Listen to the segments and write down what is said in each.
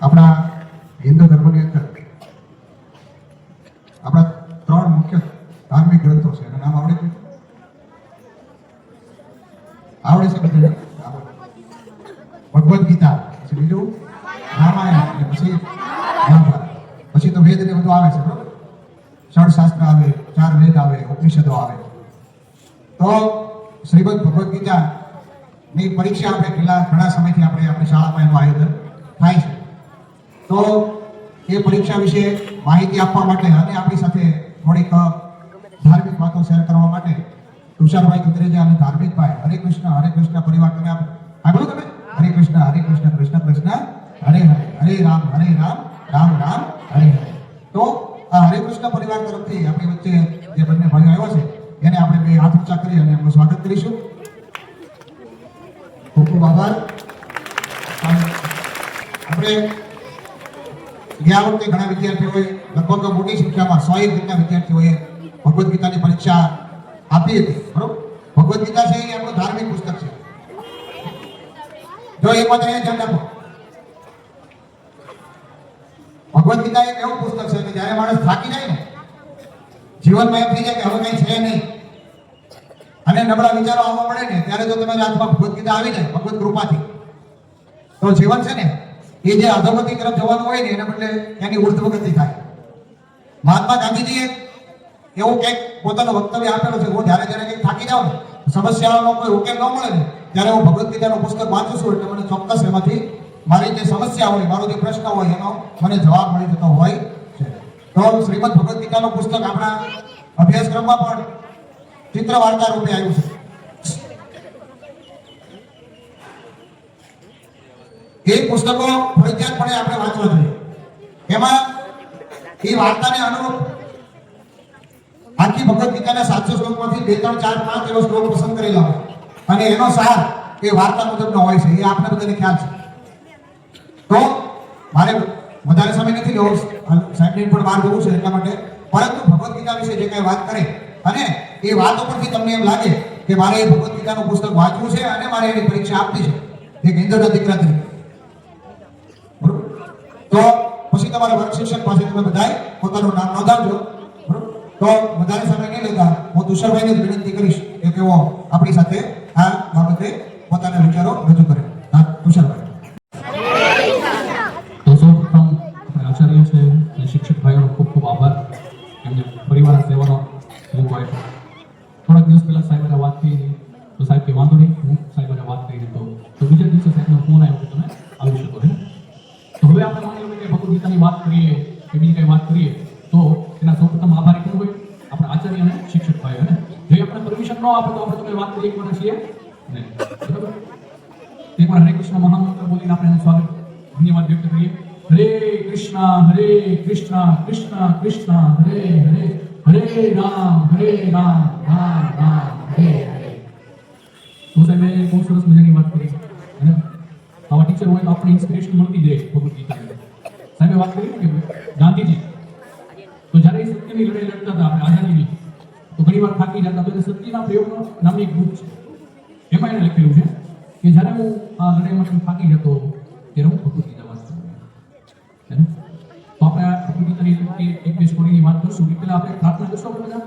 આપણા હિન્દુ ધર્મની અંદર આપણા ત્રણ મુખ્ય ધાર્મિક ગ્રંથો છે. એનું નામ આવડે છે? આવડે છે બધાને? ભગવદ્ ગીતા, પછી બીજું રામાયણ, અને પછી મહાભારત, પછી તો વેદ ને બધું આવે છે, બરોબર? ષડશાસ્ત્ર આવે, 4 વેદ આવે, ઉપનિષદો આવે. તો શ્રીમદ ભગવદ્ ગીતા ની પરીક્ષા આપણે ઘણા સમયથી આપણી શાળામાં એનું આયોજન થાય છે. તો એ પરીક્ષા વિશે માહિતી આપવા માટે અને આપણી સાથે થોડીક ધાર્મિક વાતો શેર કરવા માટે તુષારભાઈ કુતરેજા અને ધાર્મિકભાઈ હરે કૃષ્ણ પરિવાર, તમે સાંભળો તમે? હરે કૃષ્ણ કૃષ્ણ કૃષ્ણ હરે હરે, હરે રામ રામ રામ હરે હરે. તો આ હરે કૃષ્ણ પરિવાર તરફથી આપણી વચ્ચે જે બંને ભાઈઓ આવ્યા છે એને આપણે બે હાથ ઊંચા કરી અને એમનું સ્વાગત કરીશું. ખૂબ ખૂબ આભાર. આપણે ગયા વખતે ઘણા વિદ્યાર્થીઓએ, લગભગ મોટી સંખ્યામાં 100 જેટલા વિદ્યાર્થીઓએ ભગવદ્ ગીતાની પરીક્ષા આપી હતી, બરોબર? ભગવદ્ ગીતા છે એ આપણું ધાર્મિક પુસ્તક છે. જો એ વાત અહીંયા ધ્યાન રાખો, ભગવદ્ ગીતા એક એવું પુસ્તક છે કે જ્યારે માણસ થાકી જાય ને, જીવનમાં એમ થઈ જાય કે હવે કઈ છે નહીં અને નબળા વિચારો આવવા મળે ને, ત્યારે જો તમારા હાથમાં ભગવદ્ ગીતા આવી જાય ભગવત કૃપાથી, તો જીવન છે ને એ જે અધોગતિ તરફ જવાનું હોય ને એના બદલે એની ઉર્ધ્વગતિ થાય. મહાત્મા ગાંધીજીએ એવું કંઈક પોતાનું વક્તવ્ય આપેલું છે, હું જ્યારે કંઈક થાકી જાઉં ને, સમસ્યાઓનો કોઈ ઉકેલ ન મળે ને, ત્યારે હું ભગવદ્ ગીતાનું પુસ્તક વાંચું છું એટલે મને ચોક્કસ એમાંથી મારી જે સમસ્યા હોય, મારો જે પ્રશ્ન હોય એનો મને જવાબ મળી જતો હોય છે. તો શ્રીમદ ભગવદ્ ગીતાનું પુસ્તક આપણા અભ્યાસક્રમમાં પણ ચિત્ર વાર્તા રૂપે આવ્યું છે. એ પુસ્તકો ફરજિયાતપણે આપણે વાંચવા જોઈએ. એમાં એ વાર્તાને અનુરૂપ આખી ભગવદ્ ગીતાના 700 શ્લોકમાંથી 2, 3, 4, 5 એવો શ્લોક પસંદ કરેલા હોય અને એનો સાર એ વાર્તા મુજબનો હોય છે. એ આપણે બધાને ખ્યાલ છે. તો મારે વધારે સમય નથી લેવો, સાહેબને પણ બહાર જવું છે એટલા માટે, પરંતુ ભગવદ્ ગીતા વિશે જે કાંઈ વાત કરે અને એ વાત ઉપરથી તમને એમ લાગે કે મારે એ ભગવદ્ ગીતાનું પુસ્તક વાંચવું છે અને મારે એની પરીક્ષા આપવી છે એક હિન્દુના દીકરા તરીકે, બરોબર? તો પછી તમારા વર્ગ શિક્ષક પાસે તમે બધાએ પોતાનું નામ નોંધાવજો, બરોબર? તો વધારે સમય નહીં લેતા હું તુષારભાઈને જ વિનંતી કરીશ કે તેઓ આપણી સાથે આ બાબતે પોતાના વિચારો રજૂ કરે. હા, તુષારભાઈ. તો સૌપ્રથમ આચાર્ય છે અને શિક્ષક ભાઈઓનો ખૂબ ખૂબ આભાર. એમને પરિવાર સેવાનો ખૂબ હોય. થોડાક દિવસ પહેલા સાહેબને વાત થઈ તો સાહેબ કે વાંધો નહીં, હું સાહેબને વાત કરી દીધો. તો બીજા દિવસે સાહેબનો ફોન આવ્યો કે તમે આવી શકો છો. તો હવે આપણે માની લો કે ભગવદ્ ગીતાની વાત કરીએ કે બીજી કંઈ વાત કરીએ તો એના સૌપ્રથમ આભારી કોણ હોય? આપણા આચાર્ય અને શિક્ષક ભાઈઓ. ને જો આપણે પરમિશન ન આપે તો આપણે તમે વાત કરી એક વાર છીએ નહીં, બરાબર? એકવાર હરે કૃષ્ણ મહામંત્ર બોલીને આપણે એનું સ્વાગત, ધન્યવાદ વ્યક્ત કરીએ. હરે કૃષ્ણ કૃષ્ણ કૃષ્ણ હરે હરે, હરે રામ રામ રામ હરે હરે. તો સાહેબે બહુ સરસ મજાની વાત કરી અને આવા ટીચર હોય તો આપણે ઇન્સ્પિરેશન મળતી જાય ભગવદ્ ગીતાની. સાહેબે વાત કરી કે ગાંધીજી તો જ્યારે એ સત્યની લડાઈ લડતા હતા આપણે આઝાદીની, તો ઘણી વાર થાકી જતા. તો સત્યના પ્રયોગનો નામની એક બુક છે, એમાં એને લખેલું છે કે જ્યારે હું આ લડાઈમાં થાકી જતો ત્યારે હું ભગવદ્ ગીતા વાંચતો. તો આપણે આ ભગવદ્ ગીતાની એક બે સ્ટોરીની વાત કરશું. પહેલા આપણે પ્રાર્થના કરશો બધા?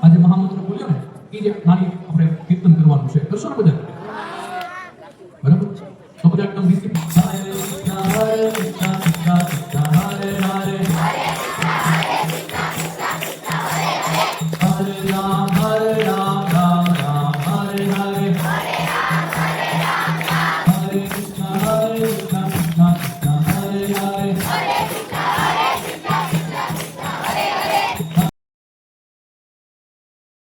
આજે મહામંત્ર બોલ્યો ને એ જે નાની આપણે કીર્તન કરવાનું છે, કરશો ને બધા? બરાબર? તો બધા એકદમ ડિસિપ્લિન. Hare